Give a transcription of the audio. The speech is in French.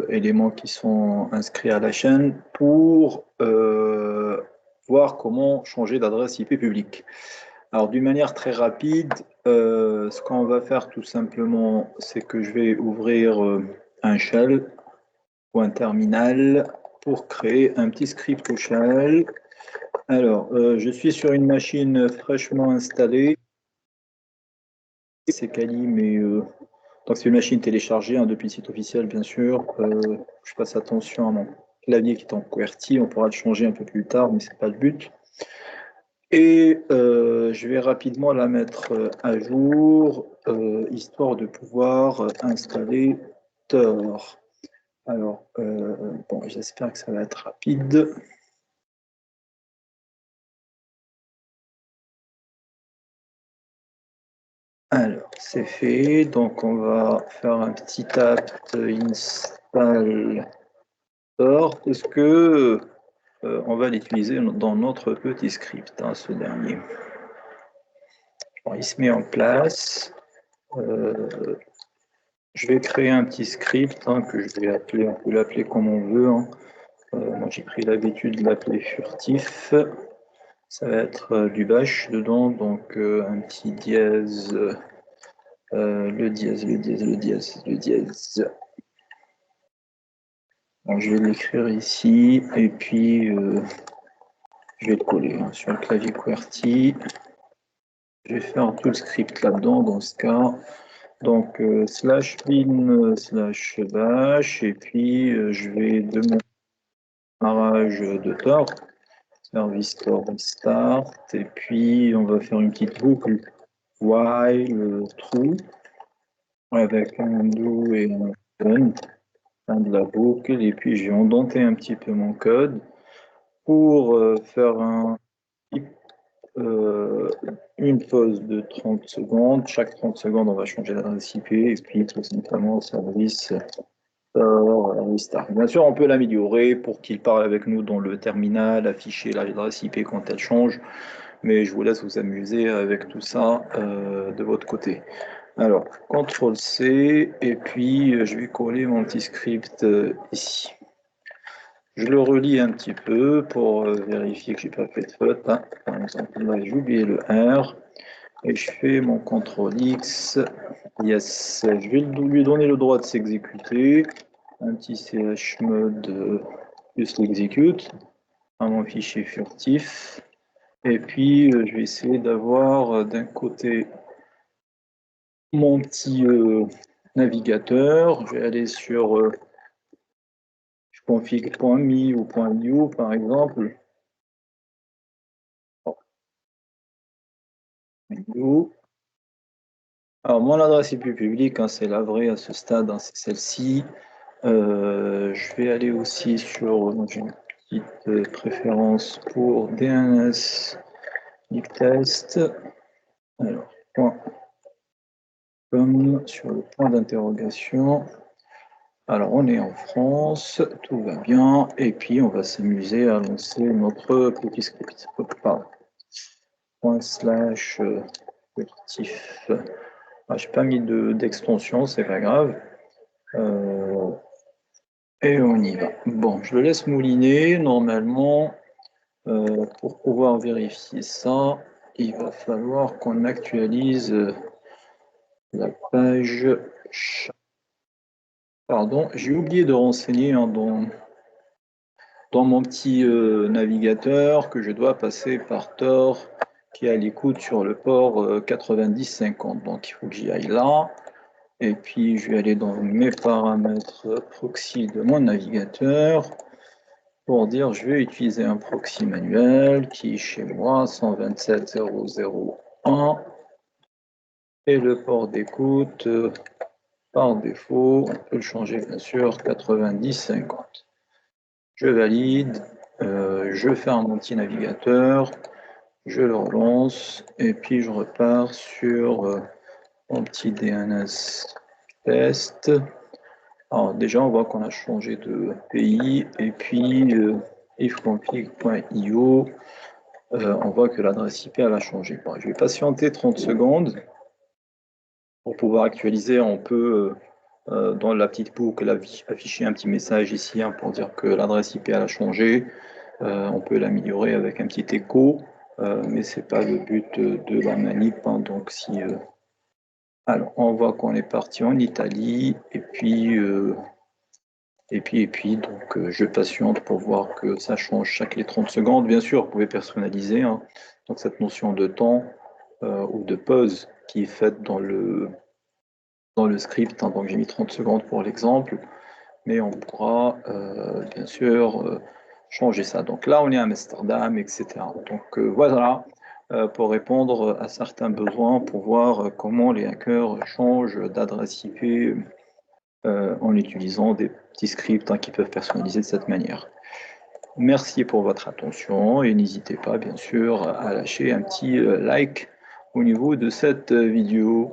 éléments qui sont inscrits à la chaîne pour voir comment changer d'adresse IP publique. Alors, d'une manière très rapide, ce qu'on va faire tout simplement, c'est que je vais ouvrir un shell ou un terminal pour créer un petit script au shell. Alors, je suis sur une machine fraîchement installée. C'est Kali, mais donc c'est une machine téléchargée depuis le site officiel, bien sûr. Je fasse attention à mon clavier qui est en QWERTY. On pourra le changer un peu plus tard, mais c'est pas le but. Et je vais rapidement la mettre à jour, histoire de pouvoir installer Tor. Alors, bon, j'espère que ça va être rapide. Alors, c'est fait. Donc, on va faire un petit apt install Tor. Est-ce que on va l'utiliser dans notre petit script, hein, ce dernier. Bon, il se met en place. Je vais créer un petit script hein, que je vais appeler, on peut l'appeler comme on veut. Hein. Moi, j'ai pris l'habitude de l'appeler furtif. Ça va être du bash dedans, donc un petit dièse, le dièse. Donc, je vais l'écrire ici, et puis je vais le coller hein, sur le clavier QWERTY. Je vais faire tout le script là-dedans, dans ce cas. Donc, slash bin slash bash, et puis je vais demander démarrage de Tor, service Tor start, et puis on va faire une petite boucle while true, avec un do et un run, fin de la boucle, et puis j'ai indenté un petit peu mon code pour faire une pause de 30 secondes. Chaque 30 secondes, on va changer l'adresse IP, et puis tout simplement service restart. Bien sûr, on peut l'améliorer pour qu'il parle avec nous dans le terminal, afficher l'adresse IP quand elle change, mais je vous laisse vous amuser avec tout ça de votre côté. Alors, CTRL-C, et puis je vais coller mon petit script ici. Je le relis un petit peu pour vérifier que je n'ai pas fait de faute. Hein. Par exemple, là, j'ai oublié le R. Et je fais mon CTRL-X. Yes, je vais lui donner le droit de s'exécuter. Un petit chmod plus l'execute à mon fichier furtif. Et puis, je vais essayer d'avoir d'un côté mon petit navigateur. Je vais aller sur je config .me ou .io par exemple. Alors, mon adresse IP publique, hein, c'est la vraie à ce stade, hein, c'est celle-ci. Je vais aller aussi sur une petite préférence pour DNS test. Alors, .com sur le point d'interrogation. Alors, on est en France, tout va bien, et puis on va s'amuser à lancer notre petit script. Pardon. /furtif. Ah, je n'ai pas mis d'extension, c'est pas grave. Et on y va. Bon, je le laisse mouliner. Normalement, pour pouvoir vérifier ça, il va falloir qu'on actualise la page. Pardon, j'ai oublié de renseigner hein, dans mon petit navigateur que je dois passer par Tor qui est à l'écoute sur le port 9050. Donc il faut que j'y aille là. Et puis je vais aller dans mes paramètres proxy de mon navigateur pour dire je vais utiliser un proxy manuel qui est chez moi 127.0.0.1 et le port d'écoute par défaut, on peut le changer bien sûr 9050. Je valide, je ferme mon petit navigateur, je le relance et puis je repars sur mon petit DNS test. Alors déjà on voit qu'on a changé de pays et puis ifconfig.io, on voit que l'adresse IP elle a changé. Bon, je vais patienter 30 secondes pour pouvoir actualiser un peu dans la petite boucle, afficher un petit message ici hein, pour dire que l'adresse IP elle a changé. On peut l'améliorer avec un petit écho, mais c'est pas le but de la manip. Hein, donc si alors on voit qu'on est parti en Italie et puis donc je patiente pour voir que ça change chaque les 30 secondes. Bien sûr, vous pouvez personnaliser hein, donc cette notion de temps ou de pause qui est faite dans le script. Hein, donc j'ai mis 30 secondes pour l'exemple, mais on pourra bien sûr changer ça. Donc là, on est à Amsterdam, etc. Donc voilà, pour répondre à certains besoins, pour voir comment les hackers changent d'adresse IP en utilisant des petits scripts hein, qui peuvent personnaliser de cette manière. Merci pour votre attention et n'hésitez pas bien sûr à lâcher un petit like au niveau de cette vidéo.